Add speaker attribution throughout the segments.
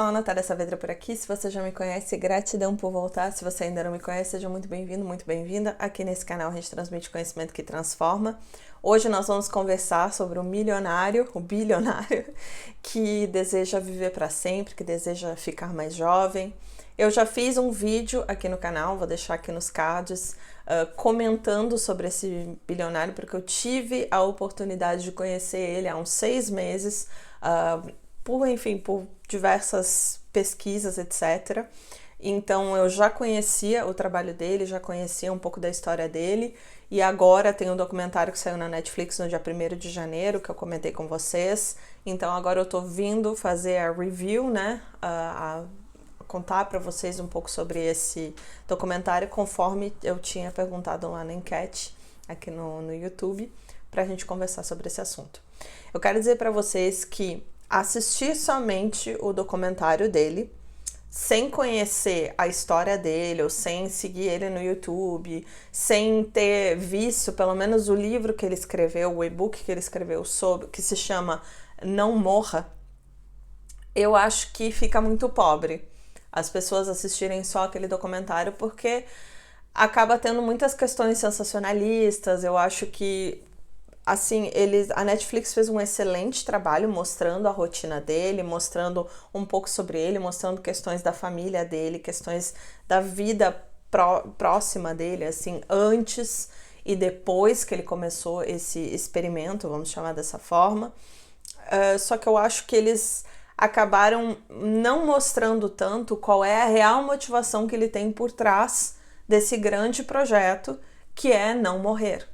Speaker 1: Ana Natália Saavedra por aqui. Se você já me conhece, gratidão por voltar. Se você ainda não me conhece, seja muito bem-vindo, muito bem-vinda. Aqui nesse canal a gente transmite conhecimento que transforma. Hoje nós vamos conversar sobre o bilionário que deseja viver para sempre, que deseja ficar mais jovem. Eu já fiz um vídeo aqui no canal, vou deixar aqui nos cards, comentando sobre esse bilionário, porque eu tive a oportunidade de conhecer ele há uns 6 meses, por diversas pesquisas, etc. Então eu já conhecia o trabalho dele, já conhecia um pouco da história dele, e agora tem um documentário que saiu na Netflix no dia 1º de janeiro, que eu comentei com vocês. Então agora eu tô vindo fazer a review, né, a contar para vocês um pouco sobre esse documentário, conforme eu tinha perguntado lá na enquete aqui no YouTube, pra gente conversar sobre esse assunto. Eu quero dizer para vocês que assistir somente o documentário dele, sem conhecer a história dele, ou sem seguir ele no YouTube, sem ter visto pelo menos o livro que ele escreveu, o e-book que ele escreveu sobre, que se chama Não Morra, eu acho que fica muito pobre as pessoas assistirem só aquele documentário, porque acaba tendo muitas questões sensacionalistas. Eu acho que assim, a Netflix fez um excelente trabalho mostrando a rotina dele, mostrando um pouco sobre ele, mostrando questões da família dele, questões da vida próxima dele, assim, antes e depois que ele começou esse experimento, vamos chamar dessa forma. Só que eu acho que eles acabaram não mostrando tanto qual é a real motivação que ele tem por trás desse grande projeto, que é não morrer.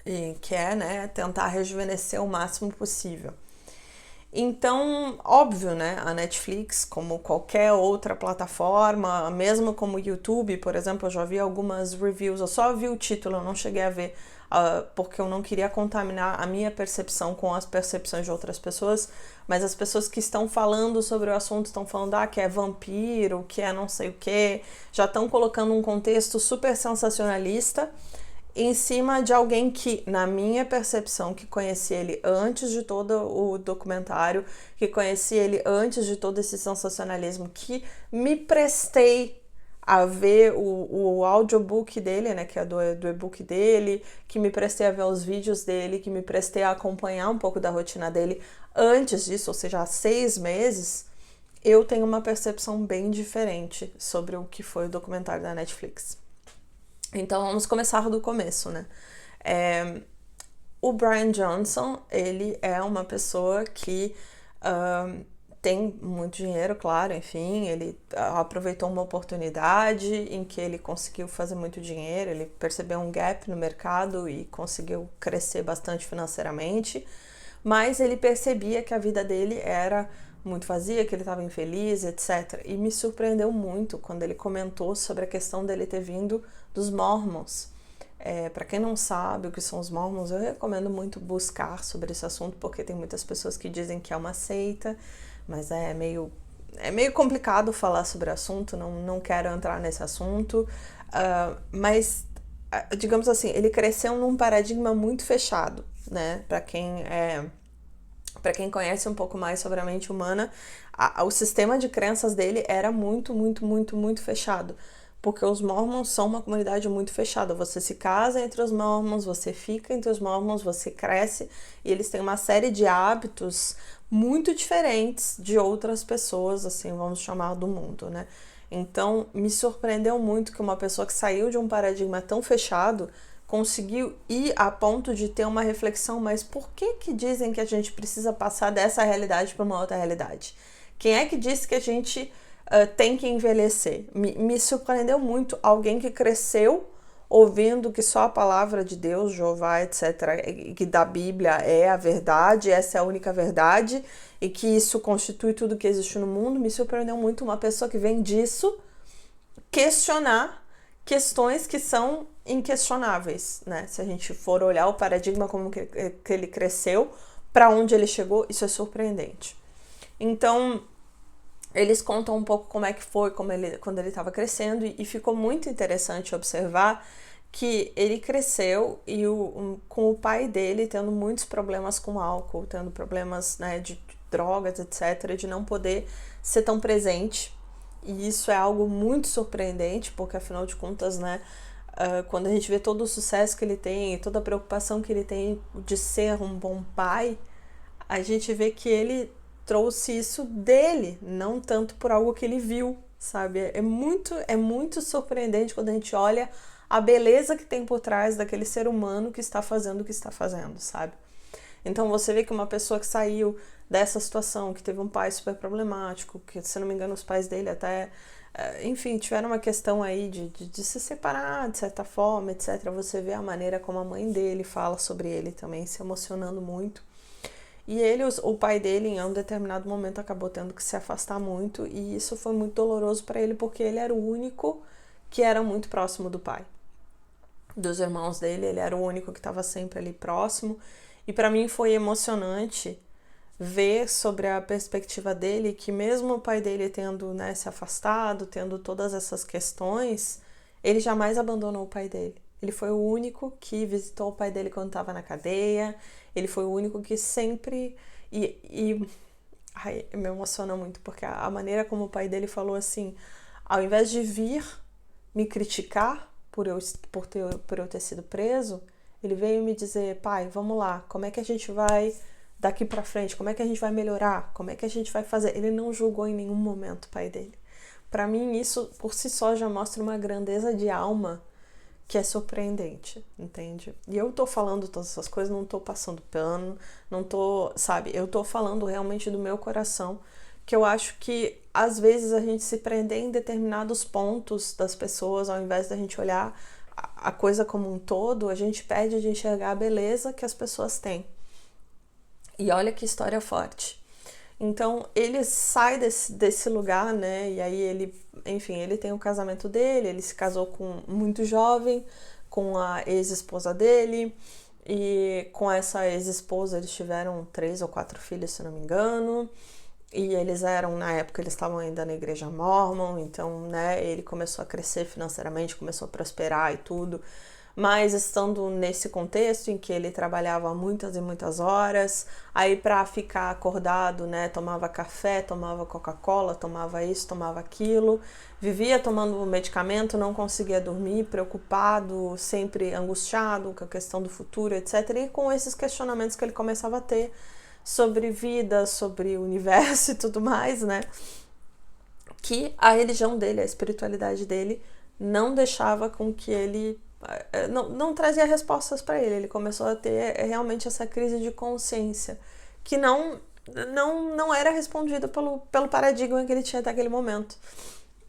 Speaker 1: E que é, né, tentar rejuvenescer o máximo possível. Então, óbvio, né, a Netflix, como qualquer outra plataforma, mesmo como o YouTube, por exemplo, eu já vi algumas reviews, eu só vi o título, eu não cheguei a ver, porque eu não queria contaminar a minha percepção com as percepções de outras pessoas, mas as pessoas que estão falando sobre o assunto estão falando que é vampiro, que é não sei o que, já estão colocando um contexto super sensacionalista em cima de alguém que, na minha percepção, que conheci ele antes de todo o documentário, que conheci ele antes de todo esse sensacionalismo, que me prestei a ver o audiobook dele, né, que é do e-book dele, que me prestei a ver os vídeos dele, que me prestei a acompanhar um pouco da rotina dele antes disso, ou seja, há 6 meses, eu tenho uma percepção bem diferente sobre o que foi o documentário da Netflix. Então vamos começar do começo, né? O Brian Johnson, ele é uma pessoa que tem muito dinheiro, claro, enfim, ele aproveitou uma oportunidade em que ele conseguiu fazer muito dinheiro, ele percebeu um gap no mercado e conseguiu crescer bastante financeiramente, mas ele percebia que a vida dele era muito vazia, que ele estava infeliz, etc. E me surpreendeu muito quando ele comentou sobre a questão dele ter vindo dos Mormons. Para quem não sabe o que são os Mormons, eu recomendo muito buscar sobre esse assunto, porque tem muitas pessoas que dizem que é uma seita, mas é meio complicado falar sobre o assunto, não quero entrar nesse assunto, mas, digamos assim, ele cresceu num paradigma muito fechado, né? Para quem conhece um pouco mais sobre a mente humana, o sistema de crenças dele era muito fechado, porque os Mormons são uma comunidade muito fechada. Você se casa entre os Mormons, você fica entre os Mormons, você cresce, e eles têm uma série de hábitos muito diferentes de outras pessoas, assim, vamos chamar, do mundo, né? Então, me surpreendeu muito que uma pessoa que saiu de um paradigma tão fechado conseguiu ir a ponto de ter uma reflexão, mas por que dizem que a gente precisa passar dessa realidade para uma outra realidade? Quem é que disse que a gente tem que envelhecer? Me surpreendeu muito alguém que cresceu ouvindo que só a palavra de Deus, Jeová, etc., que da Bíblia é a verdade, essa é a única verdade, e que isso constitui tudo que existe no mundo. Me surpreendeu muito uma pessoa que vem disso questionar questões que são inquestionáveis, né? Se a gente for olhar o paradigma como que ele cresceu, para onde ele chegou, isso é surpreendente. Então, eles contam um pouco como é que foi, quando ele estava crescendo, e ficou muito interessante observar que ele cresceu com o pai dele tendo muitos problemas com álcool, tendo problemas, né, de drogas, etc., de não poder ser tão presente. E isso é algo muito surpreendente, porque afinal de contas, né, quando a gente vê todo o sucesso que ele tem e toda a preocupação que ele tem de ser um bom pai, a gente vê que ele trouxe isso dele, não tanto por algo que ele viu, sabe? É muito surpreendente quando a gente olha a beleza que tem por trás daquele ser humano que está fazendo o que está fazendo, sabe? Então você vê que uma pessoa que saiu dessa situação, que teve um pai super problemático, que se não me engano os pais dele até, enfim, tiveram uma questão aí de se separar de certa forma, etc. Você vê a maneira como a mãe dele fala sobre ele também, se emocionando muito. E ele, o pai dele, em um determinado momento, acabou tendo que se afastar muito, e isso foi muito doloroso para ele, porque ele era o único que era muito próximo do pai. Dos irmãos dele, ele era o único que estava sempre ali próximo, e para mim foi emocionante ver sobre a perspectiva dele, que mesmo o pai dele tendo, né, se afastado, tendo todas essas questões, ele jamais abandonou o pai dele. Ele foi o único que visitou o pai dele quando estava na cadeia, ele foi o único que sempre... Ai, me emociona muito, porque a maneira como o pai dele falou assim, ao invés de vir me criticar por eu ter sido preso, ele veio me dizer, pai, vamos lá, como é que a gente vai daqui pra frente, como é que a gente vai melhorar, como é que a gente vai fazer? Ele não julgou em nenhum momento o pai dele. Pra mim, isso por si só já mostra uma grandeza de alma que é surpreendente, entende? E eu tô falando todas essas coisas, não tô passando pano, não tô, sabe? Eu tô falando realmente do meu coração, que eu acho que às vezes a gente se prender em determinados pontos das pessoas, ao invés da gente olhar a coisa como um todo, a gente perde de enxergar a beleza que as pessoas têm. E olha que história forte. Então, ele sai desse lugar, né? E aí ele, enfim, ele tem o casamento dele, ele se casou muito jovem, com a ex-esposa dele, e com essa ex-esposa eles tiveram 3 ou 4 filhos, se não me engano, e eles eram, na época, eles estavam ainda na igreja Mormon, então, né, ele começou a crescer financeiramente, começou a prosperar e tudo, mas estando nesse contexto em que ele trabalhava muitas e muitas horas, aí para ficar acordado, né, tomava café, tomava Coca-Cola, tomava isso, tomava aquilo, vivia tomando medicamento, não conseguia dormir, preocupado, sempre angustiado com a questão do futuro, etc. E com esses questionamentos que ele começava a ter sobre vida, sobre o universo e tudo mais, né, que a religião dele, a espiritualidade dele, não deixava com que ele não trazia respostas para ele. Ele começou a ter realmente essa crise de consciência que não era respondida pelo paradigma que ele tinha até aquele momento.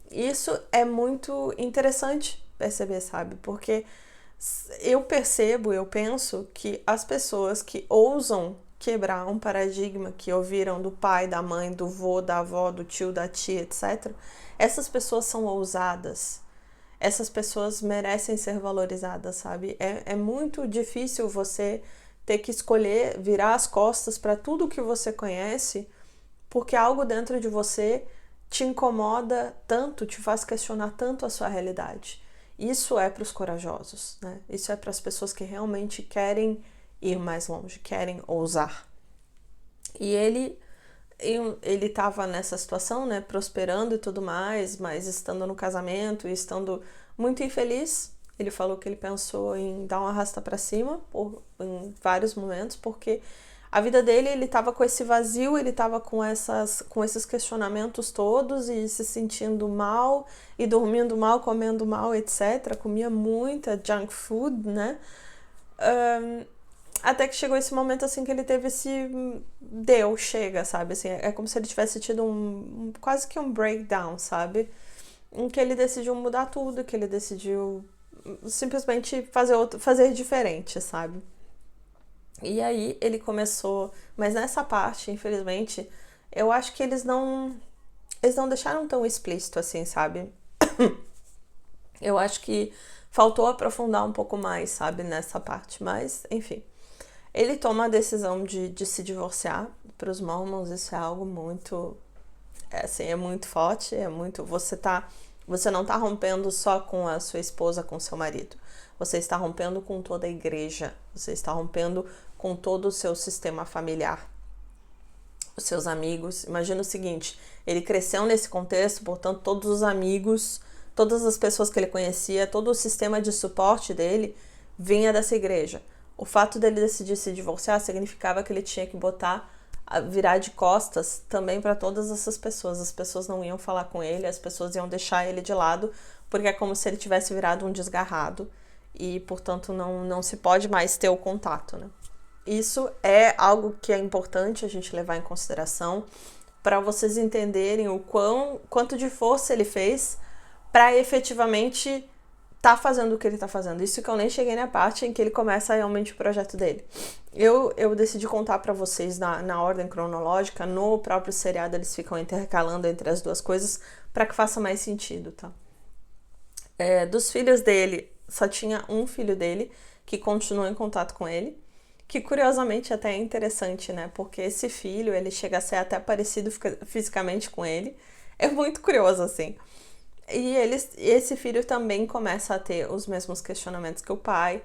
Speaker 1: Isso é muito interessante perceber, sabe? Porque eu penso que as pessoas que ousam quebrar um paradigma que ouviram do pai, da mãe, do vô, da avó, do tio, da tia, etc., essas pessoas são ousadas. Essas pessoas merecem ser valorizadas, sabe? É muito difícil você ter que escolher virar as costas para tudo que você conhece, porque algo dentro de você te incomoda tanto, te faz questionar tanto a sua realidade. Isso é para os corajosos, né? Isso é para as pessoas que realmente querem ir mais longe, querem ousar. E ele estava nessa situação, né, prosperando e tudo mais, mas estando no casamento e estando muito infeliz. Ele falou que ele pensou em dar uma arrasta para cima em vários momentos, porque a vida dele, ele estava com esse vazio, ele estava com esses questionamentos todos e se sentindo mal e dormindo mal, comendo mal, etc. Comia muita junk food, né? Até que chegou esse momento, assim, que ele teve chega, sabe? Assim, é como se ele tivesse tido quase que um breakdown, sabe? Em que ele decidiu mudar tudo, que ele decidiu simplesmente fazer diferente, sabe? E aí ele começou... Mas nessa parte, infelizmente, eu acho que eles não deixaram tão explícito assim, sabe? Eu acho que faltou aprofundar um pouco mais, sabe? Nessa parte, mas, enfim... Ele toma a decisão de se divorciar. Para os Mormons isso é algo muito... é muito forte, é muito... Você não está rompendo só com a sua esposa, com o seu marido. Você está rompendo com toda a igreja. Você está rompendo com todo o seu sistema familiar. os seus amigos. Imagina o seguinte, ele cresceu nesse contexto, portanto, todos os amigos, todas as pessoas que ele conhecia, todo o sistema de suporte dele vinha dessa igreja. O fato dele decidir se divorciar significava que ele tinha que virar de costas também para todas essas pessoas. As pessoas não iam falar com ele, as pessoas iam deixar ele de lado, porque é como se ele tivesse virado um desgarrado e, portanto, não se pode mais ter o contato, né? Isso é algo que é importante a gente levar em consideração para vocês entenderem quanto de força ele fez para efetivamente tá fazendo o que ele tá fazendo. Isso que eu nem cheguei na parte em que ele começa realmente o projeto dele. Eu decidi contar para vocês na ordem cronológica. No próprio seriado eles ficam intercalando entre as duas coisas para que faça mais sentido, tá? Dos filhos dele, só tinha um filho dele que continuou em contato com ele, que curiosamente até é interessante, né? Porque esse filho, ele chega a ser até parecido fisicamente com ele. É muito curioso, assim. E esse filho também começa a ter os mesmos questionamentos que o pai.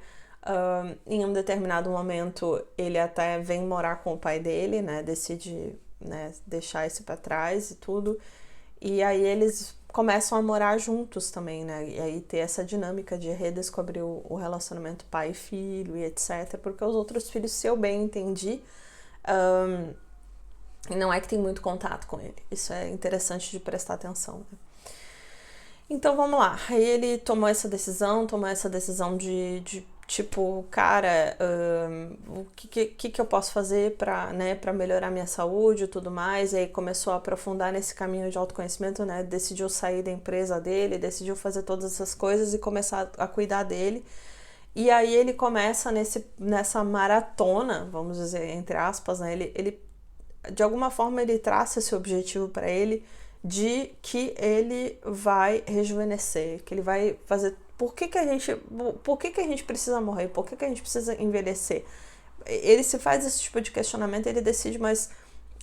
Speaker 1: Em um determinado momento, ele até vem morar com o pai dele, né? Decide, né, deixar esse pra trás e tudo. E aí eles começam a morar juntos também, né? E aí ter essa dinâmica de redescobrir o relacionamento pai e filho e etc. Porque os outros filhos, se eu bem entendi, não é que tem muito contato com ele. Isso é interessante de prestar atenção, né? Então vamos lá. Aí ele tomou essa decisão de tipo, cara, o que eu posso fazer pra melhorar minha saúde e tudo mais. E aí começou a aprofundar nesse caminho de autoconhecimento, né? Decidiu sair da empresa dele, decidiu fazer todas essas coisas e começar a cuidar dele. E aí ele começa nessa maratona, vamos dizer, entre aspas, né? Ele de alguma forma ele traça esse objetivo para ele de que ele vai rejuvenescer, que ele vai fazer... Por que a gente precisa morrer? Por que a gente precisa envelhecer? Ele se faz esse tipo de questionamento, ele decide, mas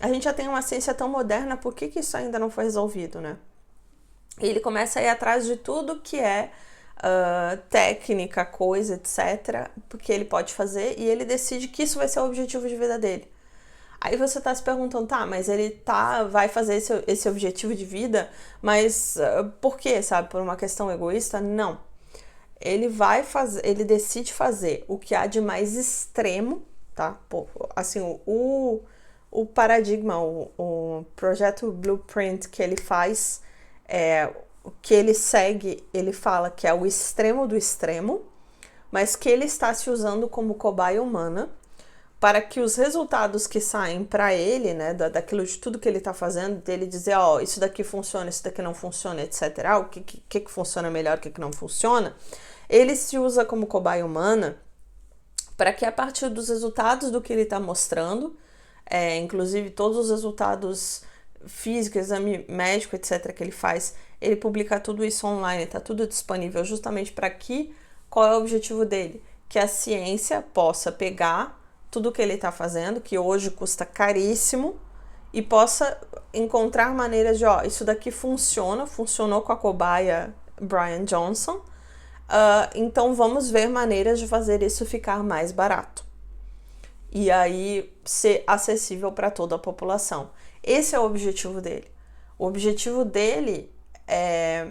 Speaker 1: a gente já tem uma ciência tão moderna, por que isso ainda não foi resolvido, né? E ele começa a ir atrás de tudo que é técnica, coisa, etc., porque ele pode fazer, e ele decide que isso vai ser o objetivo de vida dele. Aí você tá se perguntando, tá, mas ele vai fazer esse objetivo de vida, mas por quê, sabe? Por uma questão egoísta? Não. Ele decide fazer o que há de mais extremo, tá? Assim, o paradigma, o projeto Blueprint que ele faz, o que ele segue, ele fala que é o extremo do extremo, mas que ele está se usando como cobaia humana para que os resultados que saem para ele, né, daquilo de tudo que ele está fazendo, dele dizer, isso daqui funciona, isso daqui não funciona, etc., o que funciona melhor, o que não funciona, ele se usa como cobaia humana para que a partir dos resultados do que ele está mostrando, inclusive todos os resultados físicos, exame médico, etc., que ele faz, ele publica tudo isso online, está tudo disponível justamente para qual é o objetivo dele? Que a ciência possa pegar tudo que ele está fazendo, que hoje custa caríssimo, e possa encontrar maneiras de, isso daqui funcionou com a cobaia Brian Johnson, então vamos ver maneiras de fazer isso ficar mais barato. E aí ser acessível para toda a população. Esse é o objetivo dele. O objetivo dele é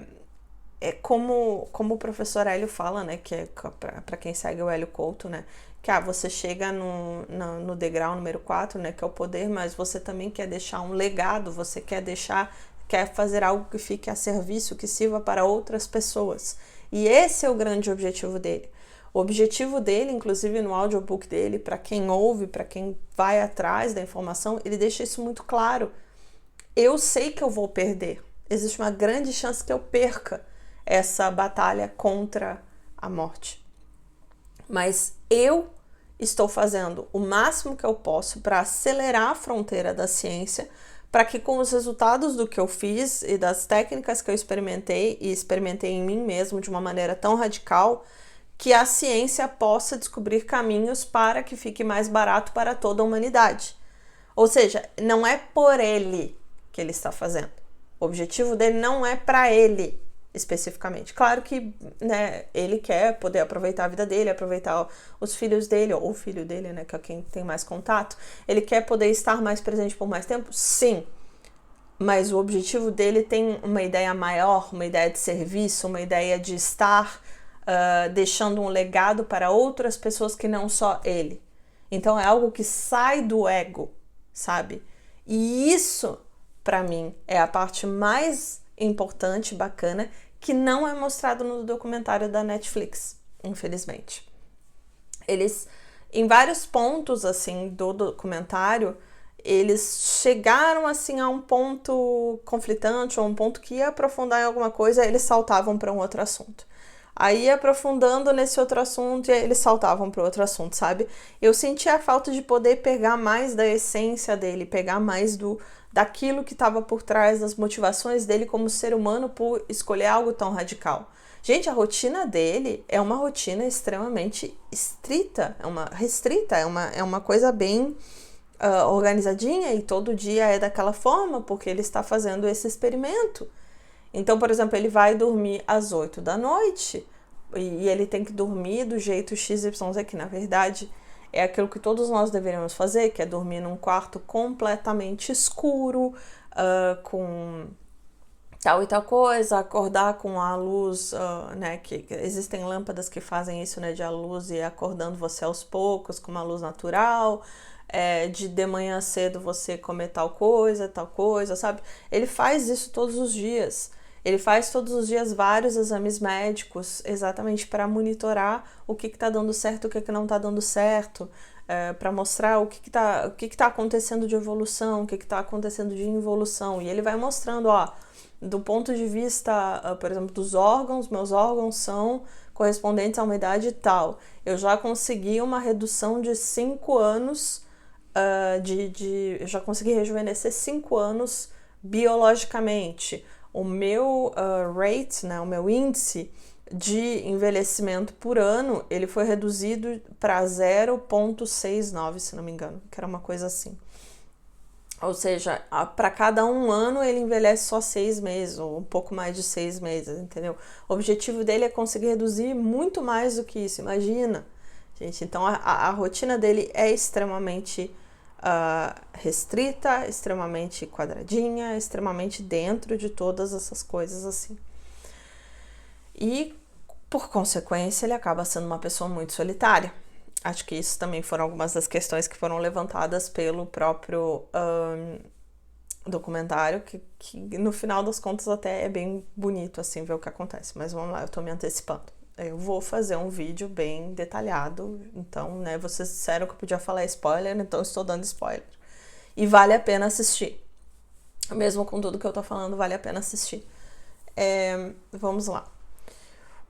Speaker 1: como o professor Hélio fala, né, que é para quem segue o Hélio Couto, né, que você chega no degrau número 4, né, que é o poder, mas você também quer deixar um legado, você quer fazer algo que fique a serviço, que sirva para outras pessoas. E esse é o grande objetivo dele. O objetivo dele, inclusive no audiobook dele, para quem ouve, para quem vai atrás da informação, ele deixa isso muito claro. Eu sei que eu vou perder. Existe uma grande chance que eu perca essa batalha contra a morte. Mas eu estou fazendo o máximo que eu posso para acelerar a fronteira da ciência, para que com os resultados do que eu fiz e das técnicas que eu experimentei em mim mesmo de uma maneira tão radical, que a ciência possa descobrir caminhos para que fique mais barato para toda a humanidade. Ou seja, não é por ele que ele está fazendo. O objetivo dele não é para ele. especificamente. Claro que, né, ele quer poder aproveitar a vida dele, aproveitar os filhos dele, ou o filho dele, né, que é quem tem mais contato. Ele quer poder estar mais presente por mais tempo? Sim. Mas o objetivo dele tem uma ideia maior, uma ideia de serviço, uma ideia de estar deixando um legado para outras pessoas que não só ele. Então é algo que sai do ego, sabe? E isso, para mim, é a parte mais importante, bacana, que não é mostrado no documentário da Netflix, infelizmente. Eles, em vários pontos, assim, do documentário, eles chegaram, assim, a um ponto conflitante, ou um ponto que ia aprofundar em alguma coisa, eles saltavam para um outro assunto. Aí, aprofundando nesse outro assunto, eles saltavam para outro assunto, sabe? Eu senti a falta de poder pegar mais da essência dele, pegar mais daquilo que estava por trás das motivações dele como ser humano por escolher algo tão radical. Gente, a rotina dele é uma rotina extremamente restrita, é uma coisa bem organizadinha, e todo dia é daquela forma porque ele está fazendo esse experimento. Então, por exemplo, ele vai dormir às 8 da noite e ele tem que dormir do jeito XYZ, que na verdade é aquilo que todos nós deveríamos fazer, que é dormir num quarto completamente escuro, com tal e tal coisa, acordar com a luz, né, que existem lâmpadas que fazem isso, né, de a luz e acordando você aos poucos com uma luz natural, de manhã cedo você comer tal coisa, sabe? Ele faz isso todos os dias. Ele faz todos os dias vários exames médicos, exatamente para monitorar o que está dando certo, o que não está dando certo, para mostrar o que tá acontecendo de evolução, o que está acontecendo de involução. E ele vai mostrando, ó, do ponto de vista, por exemplo, dos órgãos, meus órgãos são correspondentes a uma idade tal. Eu já consegui uma redução de 5 anos, eu já consegui rejuvenescer 5 anos biologicamente. O meu rate, né, o meu índice de envelhecimento por ano, ele foi reduzido para 0,69, se não me engano, que era uma coisa assim. Ou seja, para cada um ano ele envelhece só 6 meses, ou um pouco mais de 6 meses, entendeu? O objetivo dele é conseguir reduzir muito mais do que isso, imagina, gente. Então a rotina dele é extremamente restrita, extremamente quadradinha, extremamente dentro de todas essas coisas assim. E, por consequência, ele acaba sendo uma pessoa muito solitária. Acho que isso também foram algumas das questões que foram levantadas pelo próprio documentário, que no final das contas até é bem bonito assim ver o que acontece. Mas vamos lá, eu tô me antecipando. Eu vou fazer um vídeo bem detalhado, então, né, vocês disseram que eu podia falar spoiler, então eu estou dando spoiler. E vale a pena assistir. Mesmo com tudo que eu tô falando, vale a pena assistir. Vamos lá.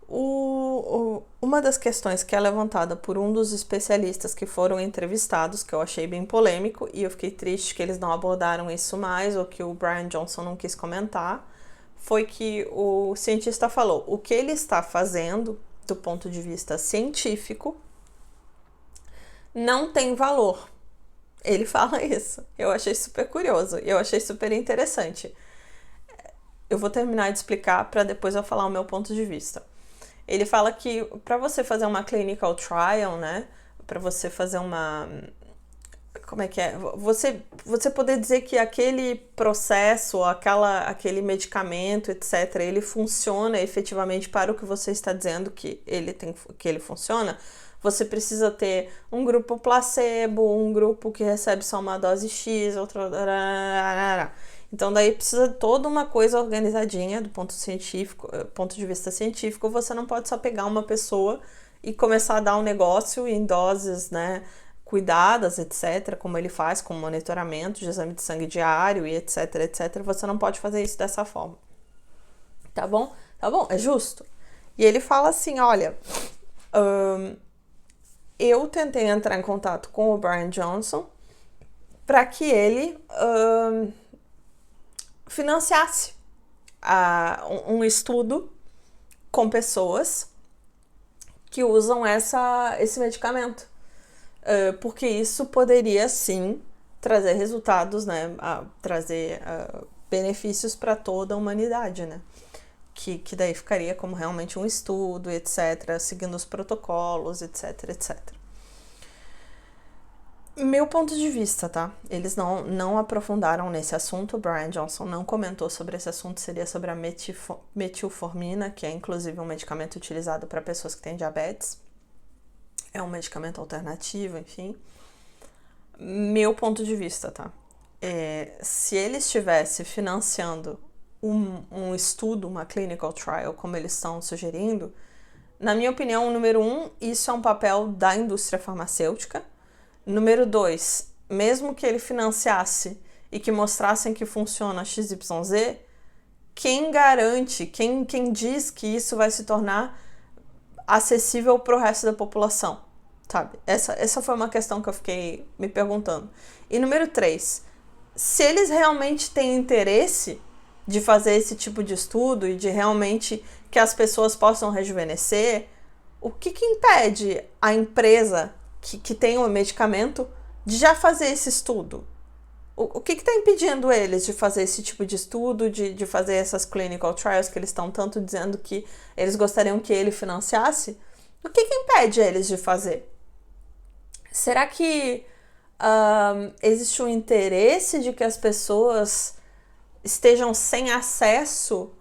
Speaker 1: Uma das questões que é levantada por um dos especialistas que foram entrevistados, que eu achei bem polêmico, e eu fiquei triste que eles não abordaram isso mais, ou que o Brian Johnson não quis comentar, foi que o cientista falou: o que ele está fazendo, do ponto de vista científico, não tem valor. Ele fala isso. Eu achei super curioso, eu achei super interessante. Eu vou terminar de explicar para depois eu falar o meu ponto de vista. Ele fala que para você fazer uma clinical trial, né, para você fazer uma... Como é que é? Você poder dizer que aquele processo, aquele medicamento, etc., ele funciona efetivamente para o que você está dizendo que ele funciona, você precisa ter um grupo placebo, um grupo que recebe só uma dose X, outro... Então daí precisa toda uma coisa organizadinha do ponto de vista científico. Você não pode só pegar uma pessoa e começar a dar um negócio em doses, né, cuidadas, etc., como ele faz, com monitoramento de exame de sangue diário e etc, etc. Você não pode fazer isso dessa forma. Tá bom? Tá bom? É justo. E ele fala assim, olha, eu tentei entrar em contato com o Brian Johnson para que ele financiasse um estudo com pessoas que usam esse medicamento, porque isso poderia sim trazer resultados, né, trazer benefícios para toda a humanidade, né, que daí ficaria como realmente um estudo, etc., seguindo os protocolos, etc., etc. Meu ponto de vista, tá? Eles não aprofundaram nesse assunto, o Brian Johnson não comentou sobre esse assunto, seria sobre a metilformina, que é inclusive um medicamento utilizado para pessoas que têm diabetes. É um medicamento alternativo, enfim. Meu ponto de vista, tá? Se ele estivesse financiando um estudo, uma clinical trial, como eles estão sugerindo, na minha opinião, número 1, isso é um papel da indústria farmacêutica. Número 2, mesmo que ele financiasse e que mostrassem que funciona XYZ, quem garante, quem diz que isso vai se tornar acessível para o resto da população, sabe? Essa foi uma questão que eu fiquei me perguntando. E número 3, se eles realmente têm interesse de fazer esse tipo de estudo e de realmente que as pessoas possam rejuvenescer, o que impede a empresa que tem um medicamento de já fazer esse estudo? O que está impedindo eles de fazer esse tipo de estudo, de fazer essas clinical trials que eles estão tanto dizendo que eles gostariam que ele financiasse? O que impede eles de fazer? Será que existe um interesse de que as pessoas estejam sem acesso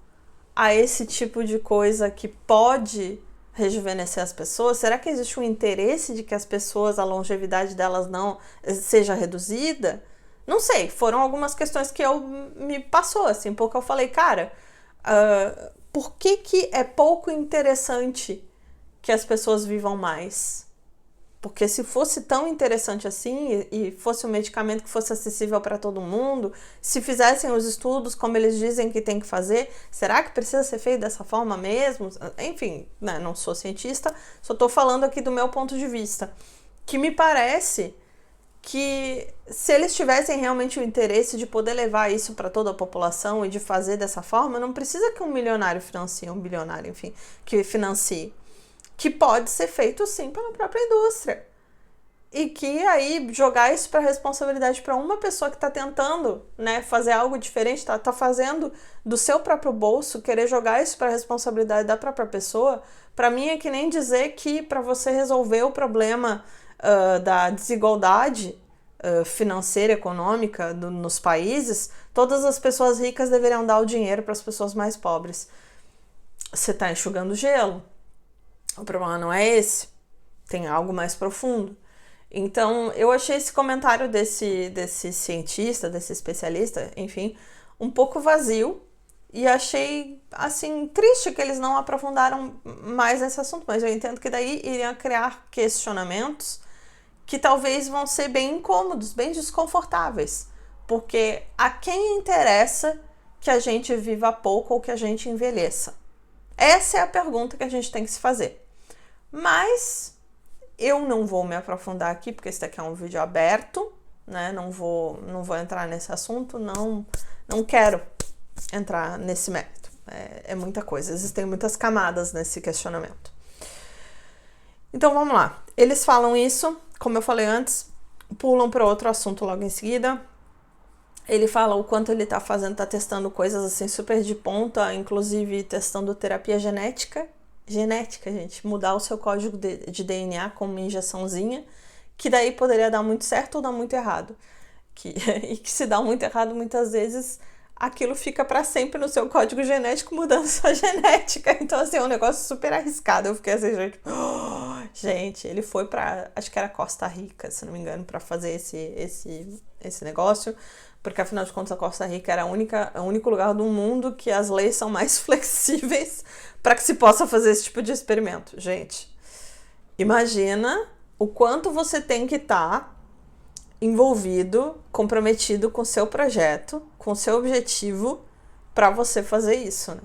Speaker 1: a esse tipo de coisa que pode rejuvenescer as pessoas? Será que existe um interesse de que as pessoas, a longevidade delas não seja reduzida? Não sei, foram algumas questões que me passou, assim, porque eu falei, cara, por que é pouco interessante que as pessoas vivam mais? Porque se fosse tão interessante assim e fosse um medicamento que fosse acessível para todo mundo, se fizessem os estudos como eles dizem que tem que fazer, será que precisa ser feito dessa forma mesmo? Enfim, né, não sou cientista, só estou falando aqui do meu ponto de vista, que me parece que se eles tivessem realmente o interesse de poder levar isso para toda a população e de fazer dessa forma, não precisa que um milionário financie, um bilionário, enfim, que financie. Que pode ser feito sim pela própria indústria. E que aí jogar isso para responsabilidade para uma pessoa que está tentando, né, fazer algo diferente, tá fazendo do seu próprio bolso, querer jogar isso para responsabilidade da própria pessoa, para mim é que nem dizer que para você resolver o problema da desigualdade financeira, econômica nos países, todas as pessoas ricas deveriam dar o dinheiro para as pessoas mais pobres. Você está enxugando gelo. O problema não é esse, tem algo mais profundo. Então, eu achei esse comentário desse cientista, desse especialista, enfim, um pouco vazio e achei, assim, triste que eles não aprofundaram mais nesse assunto, mas eu entendo que daí iriam criar questionamentos que talvez vão ser bem incômodos, bem desconfortáveis, porque a quem interessa que a gente viva pouco ou que a gente envelheça? Essa é a pergunta que a gente tem que se fazer. Mas eu não vou me aprofundar aqui, porque esse daqui é um vídeo aberto, né? Não vou entrar nesse assunto, não quero entrar nesse mérito. É muita coisa, existem muitas camadas nesse questionamento. Então vamos lá. Eles falam isso, como eu falei antes, pulam para outro assunto logo em seguida. Ele fala o quanto ele tá testando coisas assim super de ponta, inclusive testando terapia genética. Genética, gente, mudar o seu código de DNA com uma injeçãozinha, que daí poderia dar muito certo ou dar muito errado. E que se dá muito errado, muitas vezes, aquilo fica para sempre no seu código genético, mudando sua genética. Então, assim, é um negócio super arriscado. Eu fiquei assim, gente, ele foi para, acho que era Costa Rica, se não me engano, para fazer esse negócio, porque afinal de contas a Costa Rica era o único lugar do mundo que as leis são mais flexíveis para que se possa fazer esse tipo de experimento. Gente, imagina o quanto você tem que estar envolvido, comprometido com o seu projeto, com o seu objetivo, para você fazer isso, né?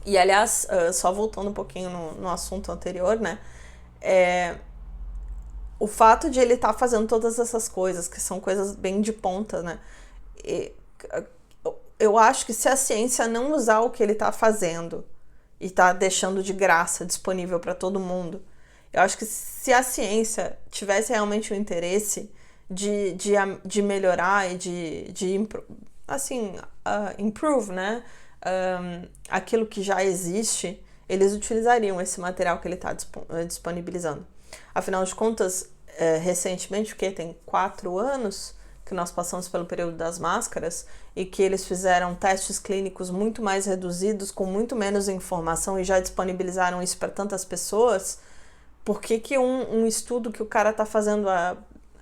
Speaker 1: E aliás, só voltando um pouquinho no assunto anterior, né? O fato de ele estar fazendo todas essas coisas, que são coisas bem de ponta, né? Eu acho que se a ciência não usar o que ele está fazendo e está deixando de graça disponível para todo mundo, eu acho que se a ciência tivesse realmente o interesse de melhorar e improve, né? aquilo que já existe, eles utilizariam esse material que ele está disponibilizando. Afinal de contas, recentemente, porque tem 4 anos que nós passamos pelo período das máscaras e que eles fizeram testes clínicos muito mais reduzidos, com muito menos informação e já disponibilizaram isso para tantas pessoas, por que um estudo que o cara está fazendo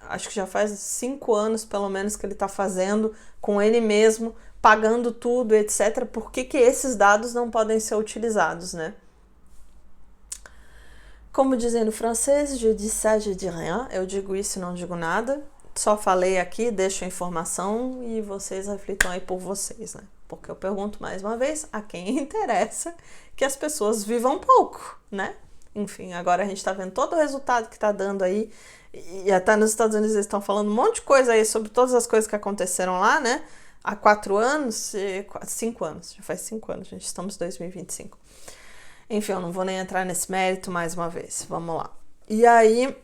Speaker 1: acho que já faz 5 anos, pelo menos, que ele está fazendo com ele mesmo, pagando tudo, etc. Por que esses dados não podem ser utilizados, né? Como dizem no francês, je dis ça, je dis rien. Eu digo isso e não digo nada. Só falei aqui, deixo a informação e vocês reflitam aí por vocês, né? Porque eu pergunto mais uma vez a quem interessa que as pessoas vivam pouco, né? Enfim, agora a gente tá vendo todo o resultado que tá dando aí. E até nos Estados Unidos eles estão falando um monte de coisa aí sobre todas as coisas que aconteceram lá, né? Há 4 anos, 5 anos, já faz 5 anos, gente, estamos em 2025. Enfim, eu não vou nem entrar nesse mérito mais uma vez, vamos lá. E aí,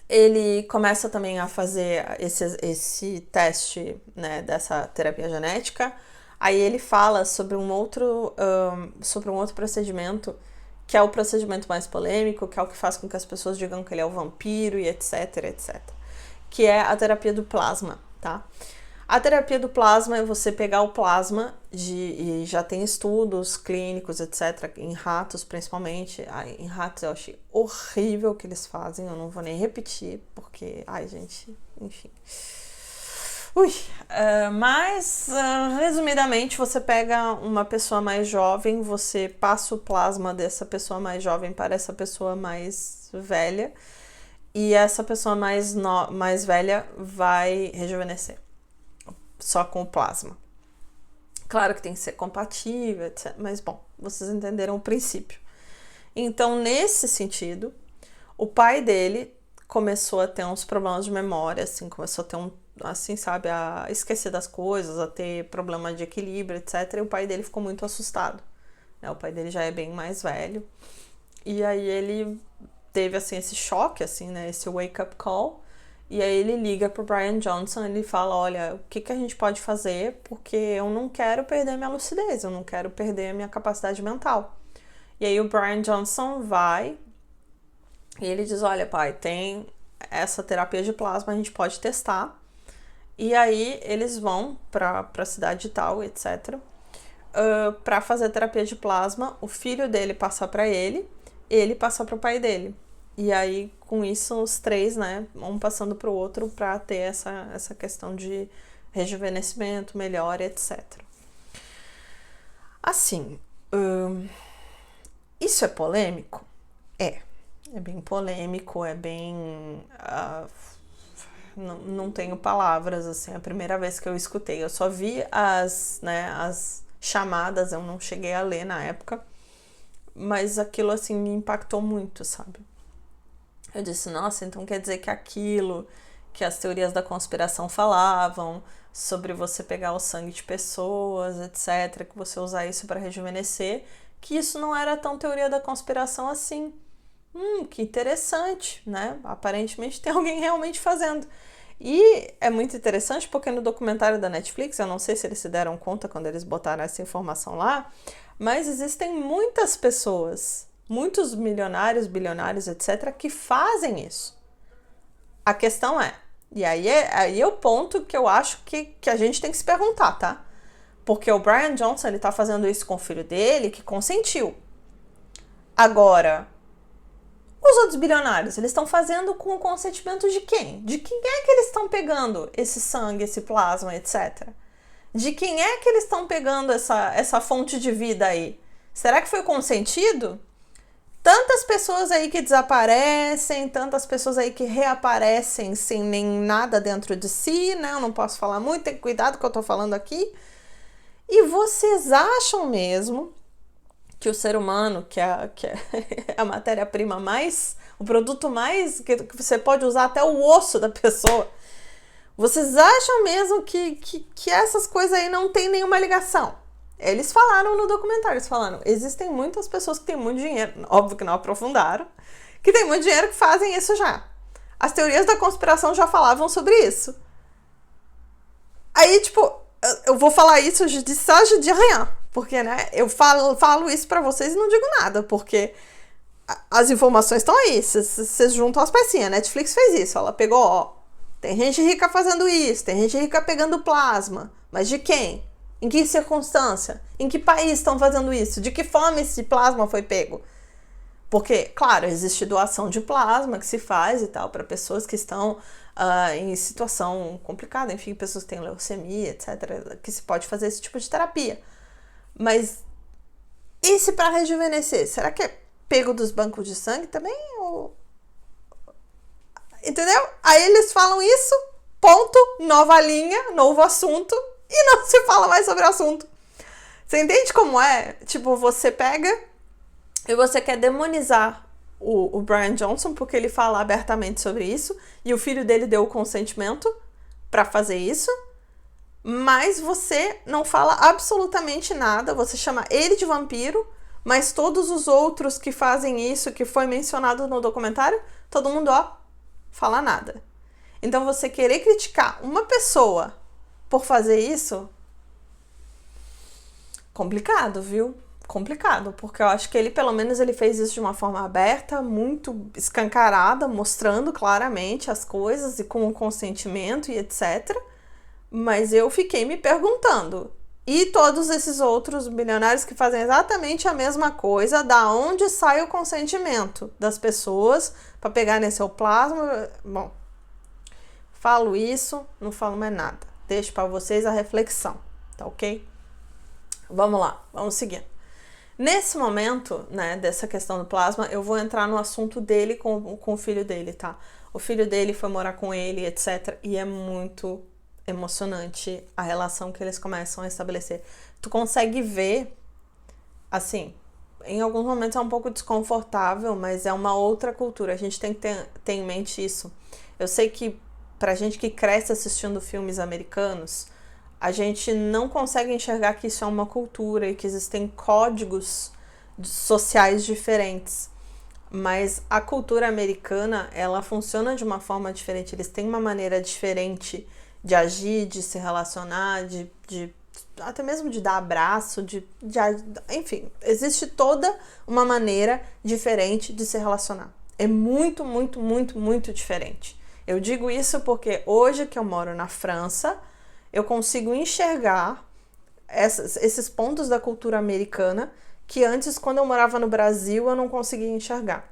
Speaker 1: ele começa também a fazer esse teste, né, dessa terapia genética. Aí ele fala sobre um outro procedimento, que é o procedimento mais polêmico, que é o que faz com que as pessoas digam que ele é o vampiro e etc, etc. Que é a terapia do plasma, tá? A terapia do plasma é você pegar o plasma, e já tem estudos clínicos, etc., em ratos principalmente. Em ratos eu achei horrível o que eles fazem, eu não vou nem repetir, porque, ai gente, enfim. Mas, resumidamente, você pega uma pessoa mais jovem, você passa o plasma dessa pessoa mais jovem para essa pessoa mais velha, e essa pessoa mais velha vai rejuvenescer, só com o plasma. Claro que tem que ser compatível, etc., mas, bom, vocês entenderam o princípio. Então, nesse sentido, o pai dele começou a ter uns problemas de memória, assim, começou a ter sabe, a esquecer das coisas, a ter problema de equilíbrio, etc. E o pai dele ficou muito assustado, né? O pai dele já é bem mais velho. E aí ele teve, assim, esse choque, assim, né? Esse wake-up call. E aí ele liga pro Brian Johnson, ele fala, olha, o que a gente pode fazer? Porque eu não quero perder minha lucidez, eu não quero perder a minha capacidade mental. E aí o Brian Johnson vai e ele diz, olha, pai, tem essa terapia de plasma, a gente pode testar. E aí eles vão pra cidade tal, etc., pra fazer terapia de plasma, o filho dele passar pra ele passar pro pai dele. E aí, com isso, os 3, né, um passando pro outro pra ter essa questão de rejuvenescimento, melhora, etc. Assim, isso é polêmico? É bem polêmico, é bem... não tenho palavras, assim, a primeira vez que eu escutei, eu só vi as chamadas, eu não cheguei a ler na época, mas aquilo, assim, me impactou muito, sabe? Eu disse, nossa, então quer dizer que aquilo que as teorias da conspiração falavam, sobre você pegar o sangue de pessoas, etc., que você usar isso para rejuvenescer, que isso não era tão teoria da conspiração assim. Que interessante, né? Aparentemente tem alguém realmente fazendo. E é muito interessante porque no documentário da Netflix, eu não sei se eles se deram conta quando eles botaram essa informação lá, mas existem muitas pessoas, muitos milionários, bilionários, etc., que fazem isso. A questão é, e aí é o ponto que eu acho que a gente tem que se perguntar, tá? Porque o Brian Johnson, ele tá fazendo isso com o filho dele, que consentiu. Agora, os outros bilionários, eles estão fazendo com o consentimento de quem? De quem é que eles estão pegando esse sangue, esse plasma, etc.? De quem é que eles estão pegando essa fonte de vida aí? Será que foi consentido? Tantas pessoas aí que desaparecem, tantas pessoas aí que reaparecem sem nem nada dentro de si, né? Eu não posso falar muito, tem cuidado com o que eu tô falando aqui. E vocês acham mesmo que o ser humano, que é a matéria-prima mais, o produto mais, que você pode usar até o osso da pessoa, vocês acham mesmo que essas coisas aí não tem nenhuma ligação? Eles falaram no documentário, eles falaram, existem muitas pessoas que têm muito dinheiro, óbvio que não aprofundaram, que têm muito dinheiro que fazem isso já. As teorias da conspiração já falavam sobre isso. Aí, tipo, eu vou falar isso de Sage de arranhar, porque, né, eu falo isso pra vocês e não digo nada, porque as informações estão aí, vocês juntam as pecinhas. A Netflix fez isso, ela pegou, ó, tem gente rica fazendo isso, tem gente rica pegando plasma, mas de quem? Em que circunstância? Em que país estão fazendo isso? De que forma esse plasma foi pego? Porque, claro, existe doação de plasma que se faz e tal para pessoas que estão em situação complicada, enfim, pessoas que têm leucemia, etc., que se pode fazer esse tipo de terapia. Mas e se para rejuvenescer? Será que é pego dos bancos de sangue também? Ou... Entendeu? Aí eles falam isso, ponto, nova linha, novo assunto, e não se fala mais sobre o assunto. Você entende como é? Tipo, você pega e você quer demonizar o Brian Johnson porque ele fala abertamente sobre isso e o filho dele deu o consentimento pra fazer isso, mas você não fala absolutamente nada, você chama ele de vampiro, mas todos os outros que fazem isso, que foi mencionado no documentário, todo mundo, ó, fala nada. Então você querer criticar uma pessoa por fazer isso, complicado, viu? Complicado, porque eu acho que ele, pelo menos, ele fez isso de uma forma aberta, muito escancarada, mostrando claramente as coisas e com o consentimento e etc. Mas eu fiquei me perguntando, e todos esses outros bilionários que fazem exatamente a mesma coisa, da onde sai o consentimento das pessoas para pegar nesse seu plasma? Bom, falo isso, não falo mais nada. Deixo para vocês a reflexão, tá ok? Vamos lá, vamos seguindo. Nesse momento, né, dessa questão do plasma, eu vou entrar no assunto dele com o filho dele, tá? O filho dele foi morar com ele, etc. E é muito emocionante a relação que eles começam a estabelecer. Tu consegue ver, assim, em alguns momentos é um pouco desconfortável, mas é uma outra cultura. A gente tem que ter em mente isso. Eu sei que pra gente que cresce assistindo filmes americanos, a gente não consegue enxergar que isso é uma cultura e que existem códigos sociais diferentes. Mas a cultura americana, ela funciona de uma forma diferente. Eles têm uma maneira diferente de agir, de se relacionar, de até mesmo de dar abraço, enfim, existe toda uma maneira diferente de se relacionar. É muito, muito, muito, muito diferente. Eu digo isso porque hoje que eu moro na França, eu consigo enxergar esses pontos da cultura americana que antes, quando eu morava no Brasil, eu não conseguia enxergar.